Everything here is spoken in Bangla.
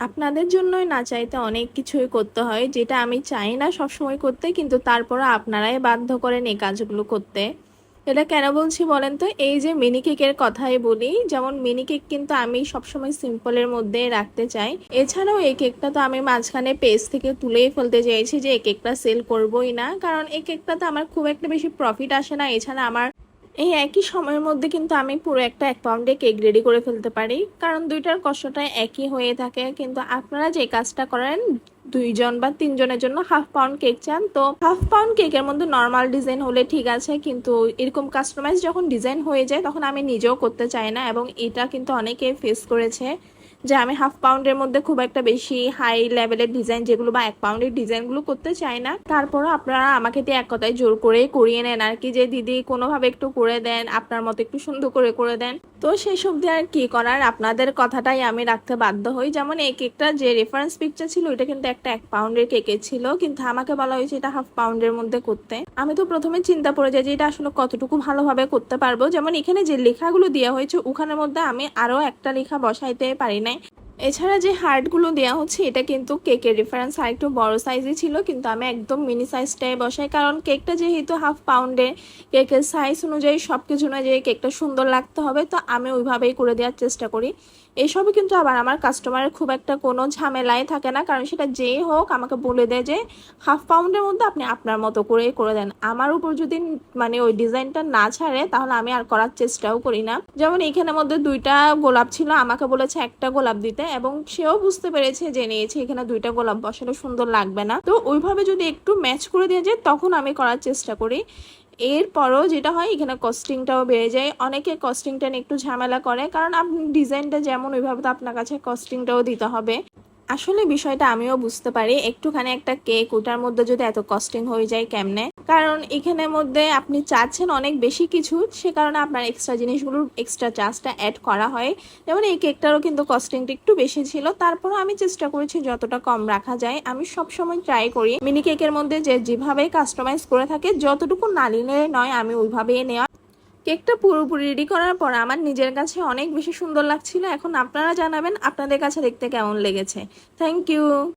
আপনাদের জন্যই না চাইতে অনেক কিছুই করতে হয়, যেটা আমি চাই না সবসময় করতে, কিন্তু তারপরে আপনারাই বাধ্য করেন এই কাজগুলো করতে। এটা কেন বলছি বলেন তো? এই যে মিনি কেকের কথাই বলি, যেমন মিনি কেক কিন্তু আমি সবসময় সিম্পলের মধ্যে রাখতে চাই। এছাড়াও এই কেকটা তো আমি মাঝখানে পেজ থেকে তুলেই ফেলতে চাইছি যে এই কেকটা সেল করবোই না, কারণ এই কেকটাতে আমার খুব একটা বেশি প্রফিট আসে না। এছাড়া আমার এই একই সময়ের মধ্যে কিন্তু আমি পুরো একটা 1 পাউন্ডে কেক রেডি করে ফেলতে পারি, কারণ দুইটার কষ্টটা একই হয়ে থাকে। কিন্তু আপনারা যে কাজটা করেন, 2 জন বা 3 জনের জন্য 1/2 পাউন্ড কেক চান, তো 1/2 পাউন্ড কেকের মধ্যে নর্মাল ডিজাইন হলে ঠিক আছে, কিন্তু এরকম কাস্টমাইজ যখন ডিজাইন হয়ে যায় তখন আমি নিজেও করতে চাই না। এবং এটা কিন্তু অনেকে ফেস করেছে যে আমি 1/2 পাউন্ডের মধ্যে খুব একটা বেশি হাই লেভেলের ডিজাইন যেগুলো বা 1 পাউন্ডের ডিজাইনগুলো করতে চাই না। তারপরও আপনারা আমাকে দিয়ে এক কথায় জোর করে করিয়ে নেন আর কি, যে দিদি কোনোভাবে একটু করে দেন, আপনার মতো একটু সুন্দর করে করে দেন। তো সেসব দিয়ে আর কি করার, আপনাদের কথাটাই আমি রাখতে বাধ্য হই। যেমন এই কেকটা যে রেফারেন্স পিকচার ছিল ওইটা কিন্তু একটা 1 পাউন্ডের কেকের ছিল, কিন্তু আমাকে বলা হয়েছে এটা 1/2 পাউন্ডের মধ্যে করতে। আমি তো প্রথমে চিন্তা পড়ে যাই যে এটা আসলে কতটুকু ভালোভাবে করতে পারবো। যেমন এখানে যে লেখাগুলো দেওয়া হয়েছে ওখানের মধ্যে আমি আরো একটা লেখা বসাইতে পারি নাই। এছাড়া যে হার্টগুলো দেওয়া হচ্ছে এটা কিন্তু কেকের রেফারেন্স আর একটু বড় সাইজই ছিল, কিন্তু আমি একদম মিনি সাইজটাই বসাই, কারণ কেকটা যেহেতু 1/2 পাউন্ডের, কেকের সাইজ অনুযায়ী সব কিছু অনুযায়ী কেকটা সুন্দর লাগতে হবে, তো আমি ওইভাবেই করে দেওয়ার চেষ্টা করি। এসবই কিন্তু আবার আমার কাস্টমারের খুব একটা কোনো ঝামেলাই থাকে না, কারণ সেটা যেই হোক আমাকে বলে দেয় যে 1/2 পাউন্ডের মধ্যে আপনি আপনার মতো করেই করে দেন। আমার উপর যদি মানে ওই ডিজাইনটা না ছাড়ে তাহলে আমি আর করার চেষ্টাও করি না। যেমন এখানের মধ্যে 2টা গোলাপ ছিল, আমাকে বলেছে একটা গোলাপ দিতে, এবং সেও বুঝতে পেরেছে যে নিয়েছে এখানে 2টা গোলাপ বসালে সুন্দর লাগবে না, তো ওইভাবে যদি একটু ম্যাচ করে দেওয়া যায় তখন আমি করার চেষ্টা করি। এরপরও যেটা হয় এখানে কস্টিংটাও বেড়ে যায়, অনেকে কস্টিংটা নিয়ে একটু ঝামেলা করে, কারণ আপনি ডিজাইনটা যেমন ওইভাবে তো আপনার কাছে কস্টিংটাও দিতে হবে। আসলে বিষয়টা আমিও বুঝতে পারি, একটুখানি একটা কেক ওটার মধ্যে যদি এত কস্টিং হয়ে যায় কেমনে, কারণ এখানের মধ্যে আপনি চাচ্ছেন অনেক বেশি কিছু, সে কারণে আপনার এক্সট্রা জিনিসগুলোর এক্সট্রা চার্জটা অ্যাড করা হয়। যেমন এই কেকটারও কিন্তু কস্টিংটা একটু বেশি ছিল, তারপরও আমি চেষ্টা করেছি যতটা কম রাখা যায়। আমি সবসময় ট্রাই করি মিনি কেকের মধ্যে যে যেভাবে কাস্টমাইজ করে থাকে যতটুকু না নিলে নয় আমি ওইভাবেই নেওয়া। কেকটা পুরোপুরি রেডি করার পর আমার নিজের কাছে অনেক বেশি সুন্দর লাগছিল। এখন আপনারা জানাবেন আপনাদের কাছে দেখতে কেমন লেগেছে। Thank you.